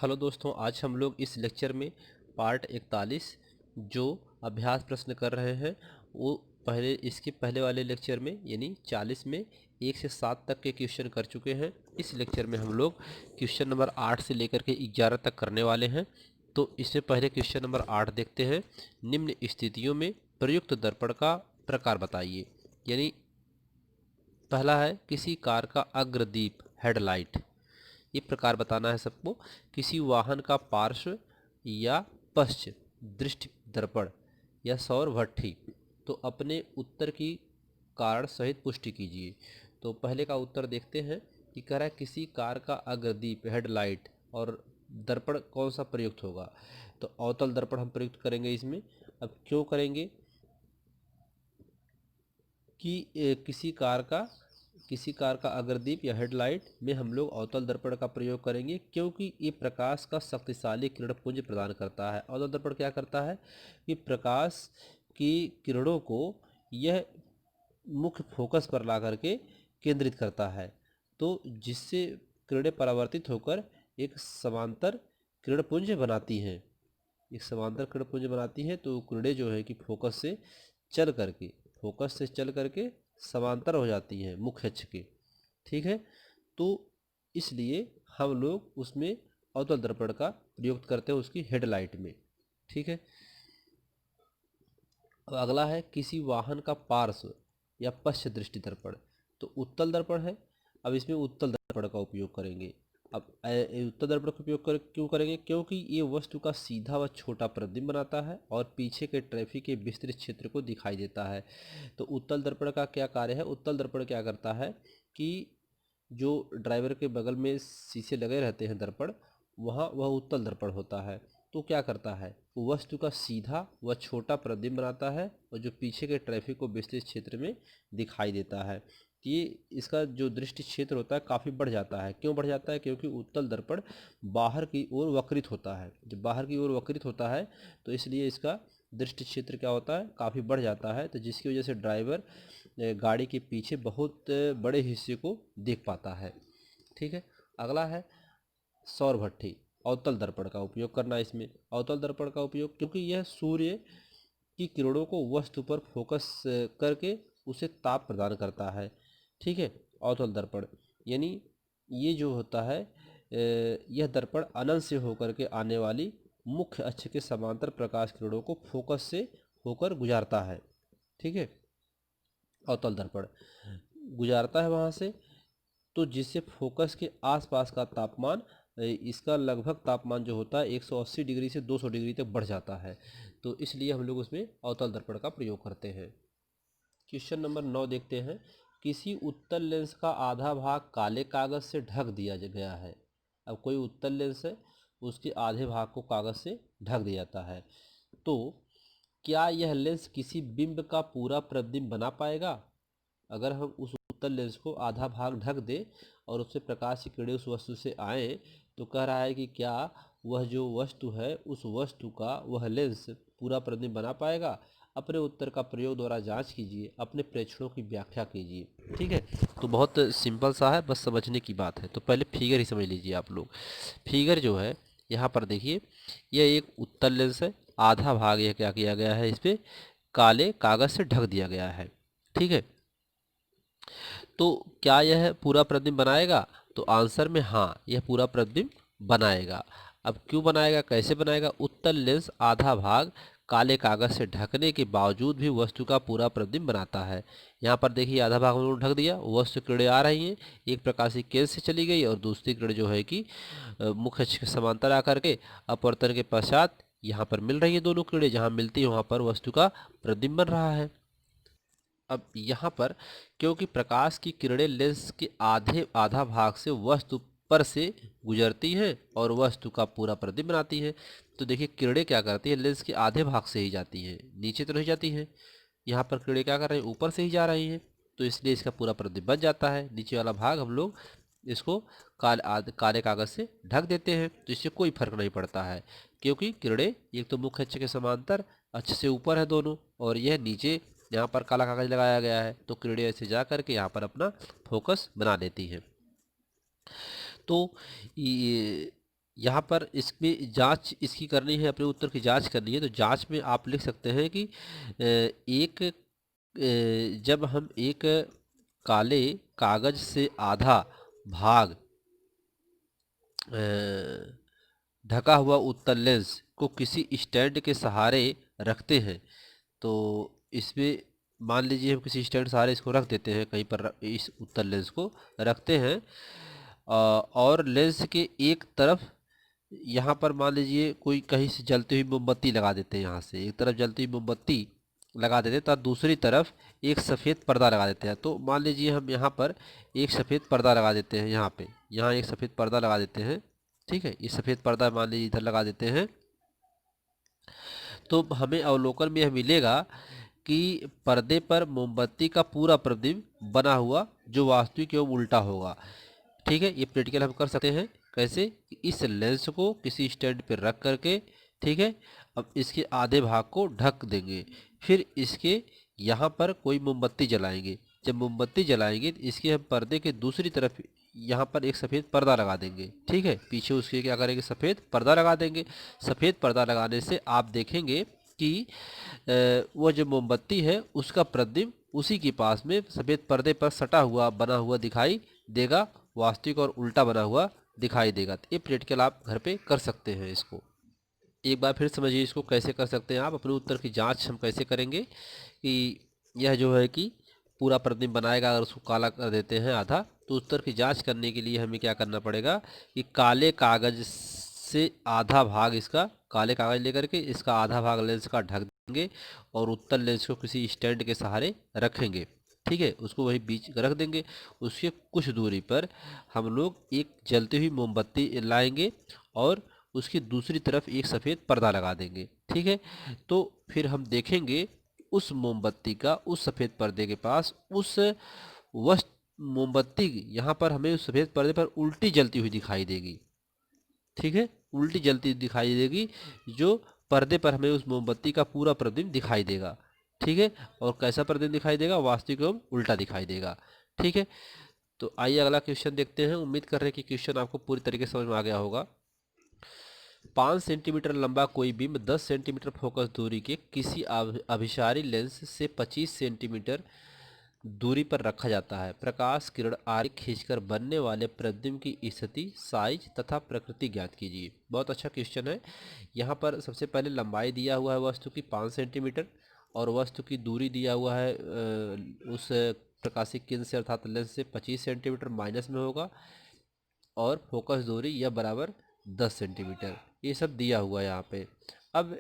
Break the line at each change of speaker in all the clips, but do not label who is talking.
Hello दोस्तों, आज हम लोग इस लेक्चर में पार्ट 41 जो अभ्यास प्रश्न कर रहे हैं वो इसके पहले वाले लेक्चर में यानी 40 में 1 से 7 तक के क्वेश्चन कर चुके हैं। इस लेक्चर में हम लोग क्वेश्चन नंबर 8 से लेकर के 11 तक करने वाले हैं। तो इससे पहले क्वेश्चन नंबर 8 देखते हैं। निम्न स्थितियों में प्रयुक्त दर्पण का प्रकार बताइए। यानी पहला है किसी कार का अग्रदीप हेडलाइट, ये प्रकार बताना है सबको। किसी वाहन का पार्श्व या पश्च दृष्टि दर्पण या सौर भट्ठी। तो अपने उत्तर की कारण सहित पुष्टि कीजिए। तो पहले का उत्तर देखते हैं कि कह रहा है किसी कार का अग्रदीप हेडलाइट और दर्पण कौन सा प्रयुक्त होगा। तो अवतल दर्पण हम प्रयुक्त करेंगे इसमें। अब क्यों करेंगे कि किसी कार का अग्रदीप या हेडलाइट में हम लोग अवतल दर्पण का प्रयोग करेंगे, क्योंकि ये प्रकाश का शक्तिशाली किरण पुंज प्रदान करता है। अवतल दर्पण क्या करता है कि प्रकाश की किरणों को यह मुख्य फोकस पर ला करके केंद्रित करता है, तो जिससे किरणें परावर्तित होकर एक समांतर किरण पुंज बनाती हैं। एक समांतर किरण पुंज बनाती हैं तो किरणें जो है कि फोकस से चल करके समांतर हो जाती हैं मुख्य अक्ष के। ठीक है, तो इसलिए हम लोग उसमें अवतल दर्पण का प्रयोग करते हैं उसकी हेडलाइट में। ठीक है, अब अगला है किसी वाहन का पार्श्व या पश्च दृष्टि दर्पण। तो उत्तल दर्पण है। अब इसमें उत्तल दर्पण का उपयोग करेंगे। अब उत्तल दर्पण का उपयोग क्यों करेंगे, क्योंकि ये वस्तु का सीधा व छोटा प्रतिबिंब बनाता है और पीछे के ट्रैफिक के विस्तृत क्षेत्र को दिखाई देता है। तो उत्तल दर्पण का क्या कार्य है, उत्तल दर्पण क्या करता है कि जो ड्राइवर के बगल में शीशे लगे रहते हैं दर्पण, वहाँ वह उत्तल दर्पण होता है। तो क्या करता है, वस्तु का सीधा व छोटा प्रतिबिंब बनाता है और जो पीछे के ट्रैफिक को विस्तृत क्षेत्र में दिखाई देता है। ये इसका जो दृष्टि क्षेत्र होता है काफ़ी बढ़ जाता है। क्यों बढ़ जाता है, क्योंकि उत्तल दर्पण बाहर की ओर वक्रित होता है। जब बाहर की ओर वक्रित होता है तो इसलिए इसका दृष्टि क्षेत्र क्या होता है, काफ़ी बढ़ जाता है। तो जिसकी वजह से ड्राइवर गाड़ी के पीछे बहुत बड़े हिस्से को देख पाता है। ठीक है, अगला है सौर भट्ठी। अवतल दर्पण का उपयोग करना इसमें। अवतल दर्पण का उपयोग क्योंकि यह सूर्य की किरणों को वस्तु पर फोकस करके उसे ताप प्रदान करता है। ठीक है, अवतल दर्पण यानी ये जो होता है यह दर्पण अनंत से होकर के आने वाली मुख्य अक्ष के समांतर प्रकाश किरणों को फोकस से होकर गुजारता है। ठीक है, अवतल दर्पण गुजारता है वहाँ से, तो जिससे फोकस के आसपास का तापमान इसका लगभग तापमान जो होता है 180 डिग्री से 200 डिग्री तक बढ़ जाता है। तो इसलिए हम लोग उसमें अवतल दर्पण का प्रयोग करते हैं। क्वेश्चन नंबर 9 देखते हैं। किसी उत्तल लेंस का आधा भाग काले कागज से ढक दिया गया है। अब कोई उत्तल लेंस है, उसके आधे भाग को कागज से ढक दिया जाता है। तो क्या यह लेंस किसी बिंब का पूरा प्रतिबिंब बना पाएगा। अगर हम उस उत्तल लेंस को आधा भाग ढक दे और उससे प्रकाश की किरणें उस वस्तु से आए, तो कह रहा है कि क्या वह जो वस्तु है उस वस्तु का वह लेंस पूरा प्रतिबिंब बना पाएगा। अपने उत्तर का प्रयोग द्वारा जांच कीजिए, अपने प्रेक्षणों की व्याख्या कीजिए। ठीक है, तो बहुत सिंपल सा है, बस समझने की बात है। तो पहले फिगर ही समझ लीजिए आप लोग। फिगर जो है यहाँ पर देखिए, यह एक उत्तल लेंस है। आधा भाग यह क्या किया गया है, इस पर काले कागज से ढक दिया गया है। ठीक है, तो क्या यह पूरा प्रतिबिंब बनाएगा। तो आंसर में हाँ, यह पूरा प्रतिबिंब बनाएगा। अब क्यों बनाएगा, कैसे बनाएगा। उत्तल लेंस आधा भाग काले कागज से ढकने के बावजूद भी वस्तु का पूरा प्रतिबिंब बनाता है। यहाँ पर देखिए आधा भाग हम लोग ढक दिया, वस्तु किरणें आ रही हैं, एक प्रकाशीय केंद्र से चली गई और दूसरी किरण जो है कि मुख्य अक्ष के समांतर आकर के अपवर्तन के पश्चात यहाँ पर मिल रही है। दोनों किरणें जहाँ मिलती है वहाँ पर वस्तु का प्रतिबिंब बन रहा है। अब यहाँ पर क्योंकि प्रकाश की किरणें लेंस के आधा भाग से वस्तु पर से गुजरती हैं और वस्तु का पूरा प्रतिबिंब बनाती हैं, तो देखिए किरणें क्या करती है, लेंस के आधे भाग से ही जाती हैं, नीचे तो नहीं जाती हैं। यहाँ पर किरणें क्या कर रही हैं, ऊपर से ही जा रही हैं, तो इसलिए इसका पूरा प्रतिबिंब बन जाता है। नीचे वाला भाग हम लोग इसको काले कागज से ढक देते हैं, तो इससे कोई फर्क नहीं पड़ता है, क्योंकि किरणें एक तो मुख्य अक्ष के समांतर अक्ष से ऊपर है दोनों, और यह नीचे यहाँ पर काला कागज लगाया गया है, तो किरणें ऐसे जा करके यहाँ पर अपना फोकस बना लेती हैं। तो ये यहाँ पर इसमें जांच इसकी करनी है, अपने उत्तर की जांच करनी है। तो जांच में आप लिख सकते हैं कि जब हम एक काले कागज से आधा भाग ढका हुआ उत्तल लेंस को किसी स्टैंड के सहारे रखते हैं, तो इसमें मान लीजिए हम किसी स्टैंड सहारे इसको रख देते हैं, कहीं पर इस उत्तल लेंस को रखते हैं, और लेंस के एक तरफ यहाँ पर मान लीजिए कोई कहीं से जलती हुई मोमबत्ती लगा देते हैं, यहाँ से एक तरफ जलती हुई मोमबत्ती लगा देते हैं, तब दूसरी तरफ एक सफ़ेद पर्दा लगा देते हैं। तो मान लीजिए हम यहाँ पर एक सफ़ेद पर्दा लगा देते हैं, यहाँ पे यहाँ एक सफ़ेद पर्दा लगा देते हैं, ठीक है। ये सफ़ेद पर्दा मान लीजिए इधर लगा देते हैं, तो हमें अवलोकन में यह मिलेगा कि पर्दे पर मोमबत्ती का पूरा प्रतिबिंब बना हुआ जो वास्तविक एवं उल्टा होगा, ठीक है। ये प्रैक्टिकल हम कर सकते हैं कैसे, कि इस लेंस को किसी स्टैंड पर रख करके, ठीक है, अब इसके आधे भाग को ढक देंगे, फिर इसके यहाँ पर कोई मोमबत्ती जलाएंगे। जब मोमबत्ती जलाएंगे तो इसके हम पर्दे के दूसरी तरफ यहाँ पर एक सफ़ेद पर्दा लगा देंगे, ठीक है। पीछे उसके क्या करेंगे, सफ़ेद पर्दा लगा देंगे। सफ़ेद पर्दा लगाने से आप देखेंगे कि वो जो मोमबत्ती है उसका प्रतिबिंब उसी के पास में सफ़ेद पर्दे पर सटा हुआ बना हुआ दिखाई देगा, वास्तविक और उल्टा बना हुआ दिखाई देगा। तो ये प्रैक्टिकल आप घर पे कर सकते हैं। इसको एक बार फिर समझिए, इसको कैसे कर सकते हैं आप। अपने उत्तर की जांच हम कैसे करेंगे कि यह जो है कि पूरा प्रतिबिंब बनाएगा, अगर उसको काला कर देते हैं आधा, तो उत्तर की जांच करने के लिए हमें क्या करना पड़ेगा कि काले कागज से आधा भाग इसका, काले कागज लेकर के इसका आधा भाग लेंस का ढक देंगे और उत्तल लेंस को किसी स्टैंड के सहारे रखेंगे, ठीक है। उसको वही बीच रख देंगे। उसके कुछ दूरी पर हम लोग एक जलती हुई मोमबत्ती लाएंगे और उसकी दूसरी तरफ एक सफ़ेद पर्दा लगा देंगे, ठीक है। तो फिर हम देखेंगे उस मोमबत्ती का उस सफ़ेद पर्दे के पास उस वस्तु मोमबत्ती यहाँ पर हमें उस सफ़ेद पर्दे पर उल्टी जलती हुई दिखाई देगी, ठीक है, उल्टी जलती हुई दिखाई देगी, जो पर्दे पर हमें उस मोमबत्ती का पूरा प्रतिबिंब दिखाई देगा, ठीक है। और कैसा प्रतिबिंब दिखाई देगा, वास्तविक एवं उल्टा दिखाई देगा, ठीक है। तो आइए अगला क्वेश्चन देखते हैं। उम्मीद कर रहे हैं कि क्वेश्चन आपको पूरी तरीके से समझ में आ गया होगा। 5 सेंटीमीटर लंबा कोई बिंब 10 सेंटीमीटर फोकस दूरी के किसी अभिसारी लेंस से 25 सेंटीमीटर दूरी पर रखा जाता है। प्रकाश किरण आरे खींचकर बनने वाले प्रतिबिंब की स्थिति, साइज तथा प्रकृति ज्ञात कीजिए। बहुत अच्छा क्वेश्चन है। यहाँ पर सबसे पहले लंबाई दिया हुआ है वस्तु की 5 सेंटीमीटर और वस्तु की दूरी दिया हुआ है उस प्रकाशीय केंद्र से अर्थात लेंस से 25 सेंटीमीटर माइनस में होगा, और फोकस दूरी यह बराबर 10 सेंटीमीटर, ये सब दिया हुआ है यहाँ पे। अब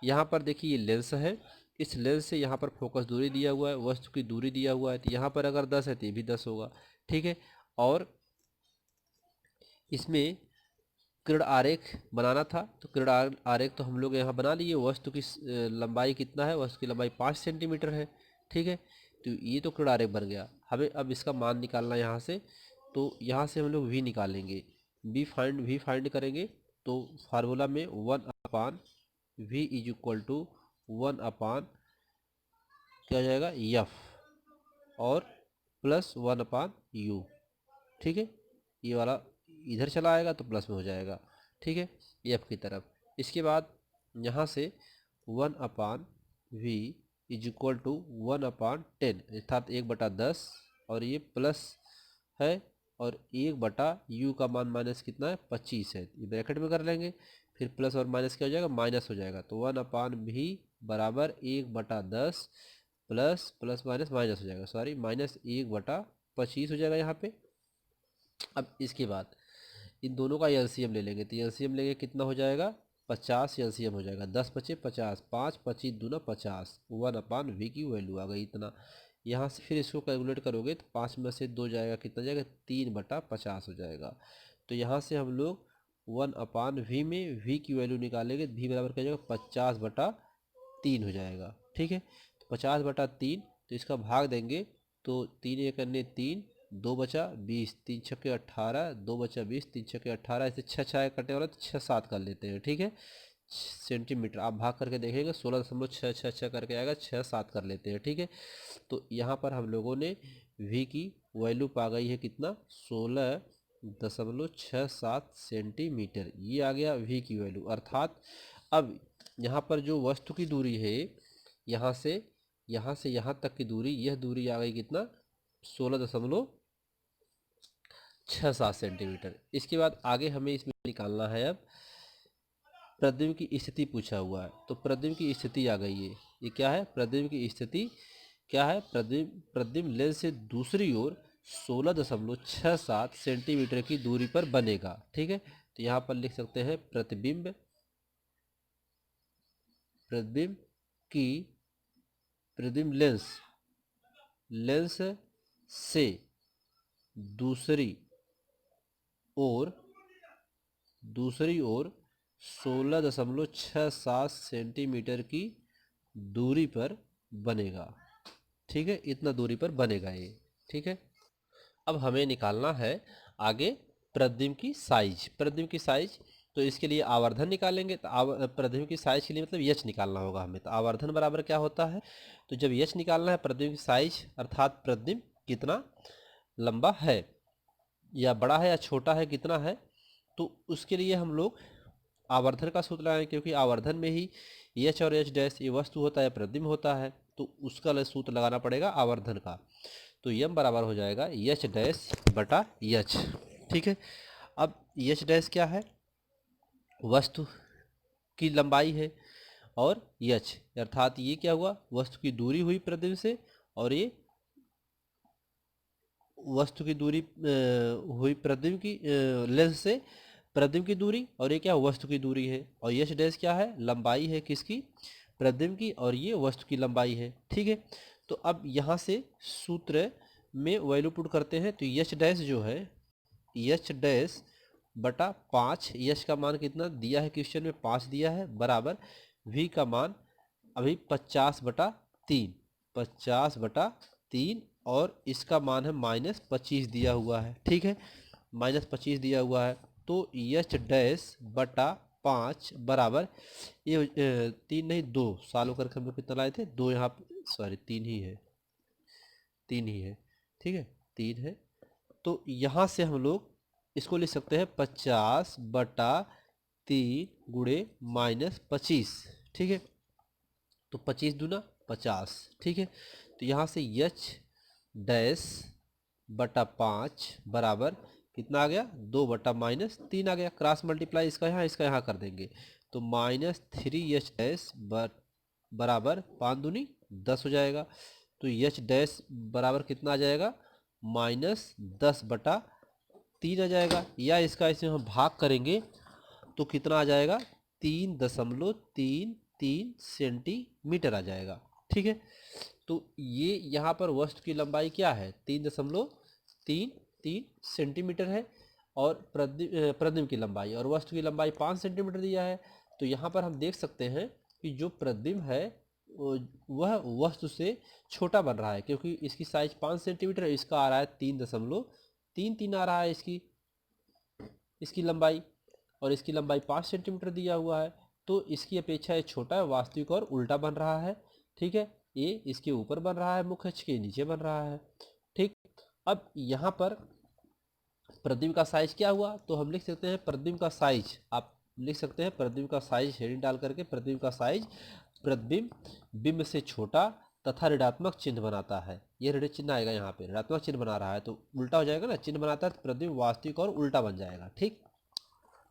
यहाँ पर देखिए ये लेंस है, इस लेंस से यहाँ पर फोकस दूरी दिया हुआ है, वस्तु की दूरी दिया हुआ है, तो यहाँ पर अगर 10 है तो ये भी 10 होगा, ठीक है। और इसमें किरण आरेख बनाना था, तो किरण आरेख तो हम लोग यहाँ बना लिए। वस्तु की लंबाई कितना है, वस्तु की लंबाई 5 सेंटीमीटर है, ठीक है। तो ये तो किरण आरेख बन गया। हमें अब इसका मान निकालना है यहाँ से, तो यहाँ से हम लोग वी निकालेंगे। वी फाइंड करेंगे तो फार्मूला में 1/v इज इक्वल टू 1/, क्या हो जाएगा, एफ, और प्लस 1/u, ठीक है। ये वाला इधर चला आएगा तो प्लस में हो जाएगा, ठीक है, एफ की तरफ। इसके बाद यहाँ से 1/v इज इक्वल टू 1/10 अर्थात 1/10, और ये प्लस है, और 1/u का मान माइनस कितना है, 25 है, ये ब्रैकेट में कर लेंगे। फिर प्लस और माइनस क्या हो जाएगा, माइनस हो जाएगा। तो 1/v बराबर 1/10 प्लस प्लस माइनस माइनस हो जाएगा, सॉरी माइनस 1/25 हो जाएगा यहाँ पे। अब इसके बाद इन दोनों का एलसीएम ले लेंगे, तो एलसीएम लेंगे कितना हो जाएगा, 50 एलसीएम हो जाएगा, 10 बचे 50, 5 25 दूना 50, 1/v की वैल्यू आ गई इतना। यहाँ से फिर इसको कैलकुलेट करोगे तो 5 में से 2 जाएगा, कितना जाएगा, 3/50 हो जाएगा। तो यहाँ से हम लोग 1/v में v की वैल्यू निकालेंगे, v बराबर क्या जाएगा, 50/3 हो जाएगा, ठीक है। तो 50/3, तो इसका भाग देंगे तो 3 एक अन्य 3, 2 बचा 20, 3 छक्के 18, 2 बचा 20, 3 छक्के 18, ऐसे 6 6 कटने वाला तो 6 7 कर लेते हैं, ठीक है। सेंटीमीटर आप भाग करके देखेंगे 16.666 करके आएगा, 6 7 कर लेते हैं, ठीक है। तो यहाँ पर हम लोगों ने v की वैल्यू पा गई है कितना, 16 0.67 सेंटीमीटर, ये आ गया v की वैल्यू। अर्थात अब यहाँ पर जो वस्तु की दूरी है, यहाँ से यहाँ तक की दूरी, यह दूरी आ गई कितना, 16.67 सेंटीमीटर। इसके बाद आगे हमें इसमें निकालना है अब प्रतिबिंब की स्थिति पूछा हुआ है, तो प्रतिबिंब की स्थिति आ गई है। ये क्या है, प्रतिबिंब की स्थिति क्या है, प्रतिबिंब लेंस से दूसरी ओर 16.67 सेंटीमीटर की दूरी पर बनेगा। ठीक है, तो यहाँ पर लिख सकते हैं प्रतिबिंब लेंस से दूसरी ओर 16.67 सेंटीमीटर की दूरी पर बनेगा। ठीक है, इतना दूरी पर बनेगा ये। ठीक है, अब हमें निकालना है आगे प्रतिबिंब की साइज। तो इसके लिए आवर्धन निकालेंगे। तो प्रतिबिंब की साइज के लिए मतलब यच निकालना होगा हमें। तो आवर्धन बराबर क्या होता है, तो जब यच निकालना है प्रतिबिंब की साइज अर्थात प्रतिबिंब कितना लंबा है या बड़ा है या छोटा है कितना है, तो उसके लिए हम लोग आवर्धन का सूत्र लगाएंगे, क्योंकि आवर्धन में ही एच और एच डैश ये वस्तु होता है, प्रतिबिंब होता है, तो उसका सूत्र लगाना पड़ेगा आवर्धन का। तो यम बराबर हो जाएगा एच डैश बटा एच। ठीक है, अब एच डैश क्या है, वस्तु की लंबाई है, और एच अर्थात ये क्या हुआ, वस्तु की दूरी हुई प्रतिबिंब से, और ये वस्तु की दूरी हुई प्रतिबिंब की लेंस से प्रतिबिंब की दूरी, और ये क्या वस्तु की दूरी है, और एच डैश क्या है, लंबाई है किसकी, प्रतिबिंब की, और ये वस्तु की लंबाई है। ठीक है, तो अब यहाँ से सूत्र में वैल्यू पुट करते हैं। तो एच डैश जो है, एच डैश बटा 5, एच का मान कितना दिया है क्वेश्चन में, 5 दिया है, बराबर वी का मान अभी 50/3, और इसका मान है -25 दिया हुआ है। ठीक है, -25 दिया हुआ है, तो एच डैश बटा 5 बराबर ये 3 नहीं 2 सालों करके हम लोग कितना लाए थे, 2 यहाँ सॉरी 3 ही है, 3 ही है। ठीक है, 3 है, तो यहाँ से हम लोग इसको लिख सकते हैं 50/3 गुणे -25। ठीक है, तो 25 दूना 50। ठीक है, तो यहाँ से एच डैश बटा 5 बराबर कितना आ गया, 2/-3 आ गया, क्रॉस मल्टीप्लाई इसका यहाँ कर देंगे, तो -3 एच डैश बराबर 5 दूनी 10 हो जाएगा। तो एच डैश बराबर कितना आ जाएगा, -10/3 आ जाएगा, या इसका इसमें हम भाग करेंगे तो कितना आ जाएगा, 3.33 सेंटीमीटर आ जाएगा। ठीक है, तो ये यहाँ पर वस्तु की लंबाई क्या है, 3.33 सेंटीमीटर है, और प्रतिबिंब की लंबाई और वस्तु की लंबाई 5 सेंटीमीटर दिया है। तो यहाँ पर हम देख सकते हैं कि जो प्रतिबिंब है वह वस्तु से छोटा बन रहा है, क्योंकि इसकी साइज 5 सेंटीमीटर है, इसका आ रहा है 3.33 आ रहा है इसकी लंबाई, और इसकी लंबाई 5 सेंटीमीटर दिया हुआ है, तो इसकी अपेक्षा ये छोटा है, वास्तविक और उल्टा बन रहा है। ठीक है, ये इसके ऊपर बन रहा है, मुख्य अक्ष के नीचे बन रहा है। ठीक, अब यहाँ पर प्रतिबिंब का साइज क्या हुआ, तो हम लिख सकते हैं प्रतिबिंब का साइज, आप लिख सकते हैं प्रतिबिंब का साइज हेडिंग डाल करके, प्रतिबिंब का साइज प्रतिबिंब बिंब से छोटा तथा ऋणात्मक चिन्ह बनाता है। ये ऋण चिन्ह आएगा, यहाँ पे ऋणात्मक चिन्ह बना रहा है तो उल्टा हो जाएगा ना, चिन्ह बनाता है तो प्रतिबिंब वास्तविक और उल्टा बन जाएगा। ठीक,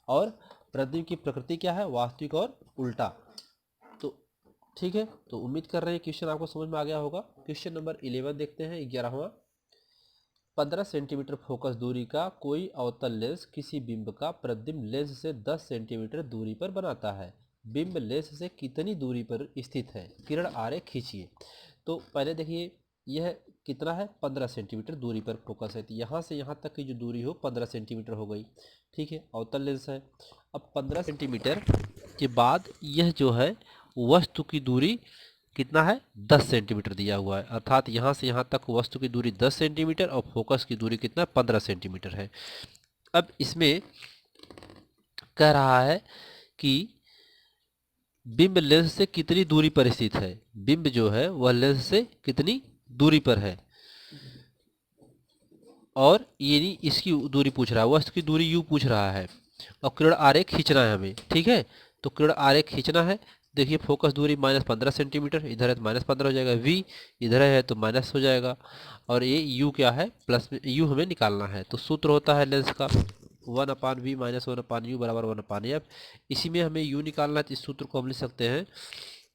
और प्रतिबिंब की प्रकृति क्या है, वास्तविक और उल्टा। तो ठीक है, तो उम्मीद कर रहे हैं क्वेश्चन आपको समझ में आ गया होगा। क्वेश्चन नंबर 11 देखते हैं, 11वां। 15 सेंटीमीटर फोकस दूरी का कोई अवतल लेंस किसी बिंब का प्रतिबिंब लेंस से 10 सेंटीमीटर दूरी पर बनाता है, बिंब लेंस से कितनी दूरी पर स्थित है, किरण आरेख खींचिए। तो पहले देखिए यह कितना है, 15 सेंटीमीटर दूरी पर फोकस है, तो यहाँ से यहाँ तक की जो दूरी हो 15 सेंटीमीटर हो गई। ठीक है, अवतल लेंस है। अब 15 सेंटीमीटर के बाद यह जो है वस्तु की दूरी कितना है, 10 सेंटीमीटर दिया हुआ है, अर्थात यहाँ से यहाँ तक वस्तु की दूरी 10 सेंटीमीटर और फोकस की दूरी कितना 15 सेंटीमीटर है। अब इसमें कह रहा है कि बिंब लेंस से कितनी दूरी पर स्थित है, बिंब जो है वह लेंस से कितनी दूरी पर है। और ये नहीं इसकी दूरी पूछ रहा है, वस्तु की दूरी यू पूछ रहा है और किरण आरेख खींचना है हमें। ठीक है, तो किरण आरेख खींचना है। देखिए फोकस दूरी -15 सेंटीमीटर, इधर है तो -15 हो जाएगा, वी इधर है तो माइनस हो जाएगा, और ये यू क्या है प्लस में, यू हमें निकालना है। तो सूत्र होता है लेंस का 1/v माइनस 1/u बराबर 1/f। इसी में हमें यू निकालना है, तो इस सूत्र को हम लिख सकते हैं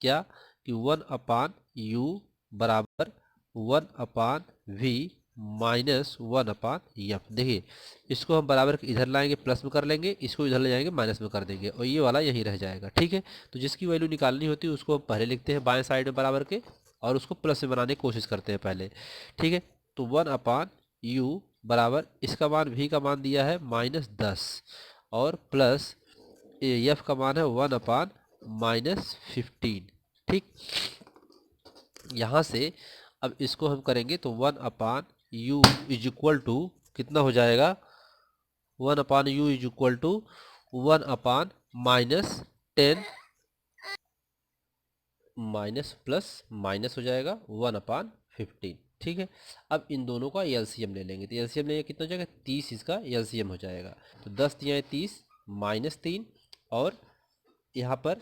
क्या कि 1/u बराबर 1/v माइनस 1/f। देखिए इसको हम बराबर इधर लाएंगे प्लस में कर लेंगे, इसको इधर ले जाएंगे माइनस में कर देंगे, और ये वाला यही रह जाएगा। ठीक है, तो जिसकी वैल्यू निकालनी होती है उसको हम पहले लिखते हैं बाएं साइड में बराबर के, और उसको प्लस में बनाने की कोशिश करते हैं पहले। ठीक है, तो 1/u बराबर इसका मान v का मान दिया है -10 और प्लस f का मान है 1/-15। ठीक, यहाँ से अब इसको हम करेंगे तो 1/u इज इक्वल टू कितना हो जाएगा, 1/u is equal to 1/-10 minus plus minus हो जाएगा 1/15। ठीक है, अब इन दोनों का एलसीएम ले लेंगे, तो एलसीएम लेंगे कितना हो जाएगा 30, इसका एलसीएम हो जाएगा। तो 10 दिया 30 -3 और यहाँ पर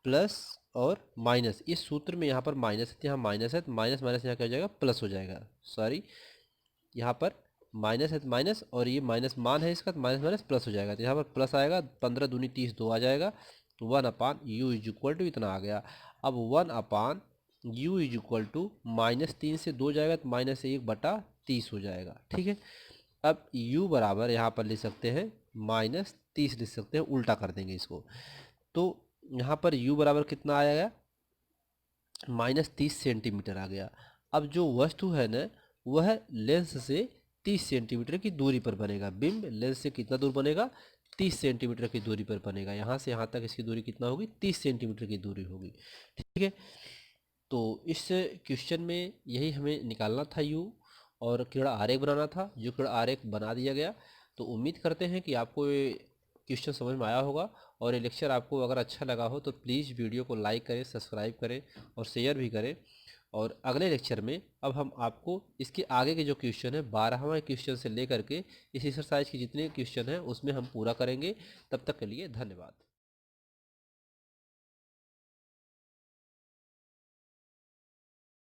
प्लस और माइनस, इस सूत्र में यहाँ पर माइनस है तो यहाँ माइनस है, तो माइनस माइनस यहाँ क्या हो जाएगा प्लस हो जाएगा। सॉरी, यहाँ पर माइनस है तो माइनस, और ये माइनस मान है इसका, तो माइनस माइनस प्लस हो जाएगा, तो यहाँ पर प्लस आएगा, 15 दूनी 30 2 आ जाएगा, तो 1/u इज इक्वल टू इतना आ गया। अब 1/u इज इक्वल टू -3 से 2 जाएगा तो -1/30 हो जाएगा। ठीक है, अब u बराबर यहाँ पर लिख सकते हैं -30 लिख सकते हैं, उल्टा कर देंगे इसको, तो यहाँ पर u बराबर कितना आएगा -30 सेंटीमीटर आ गया। अब जो वस्तु है ना वह लेंस से 30 सेंटीमीटर की दूरी पर बनेगा, बिंब लेंस से कितना दूर बनेगा 30 सेंटीमीटर की दूरी पर बनेगा। यहाँ से यहाँ तक इसकी दूरी कितना होगी 30 सेंटीमीटर की दूरी होगी। ठीक है, तो इस क्वेश्चन में यही हमें निकालना था यू, और किरण आरेख बनाना था, जो किरण आरेख बना दिया गया। तो उम्मीद करते हैं कि आपको ये क्वेश्चन समझ में आया होगा, और ये लेक्चर आपको अगर अच्छा लगा हो तो प्लीज़ वीडियो को लाइक करें, सब्सक्राइब करें और शेयर भी करें। और अगले लेक्चर में अब हम आपको इसके आगे के जो क्वेश्चन है 12वां क्वेश्चन से लेकर के इस एक्सरसाइज के जितने क्वेश्चन हैं उसमें हम पूरा करेंगे। तब तक के लिए धन्यवाद।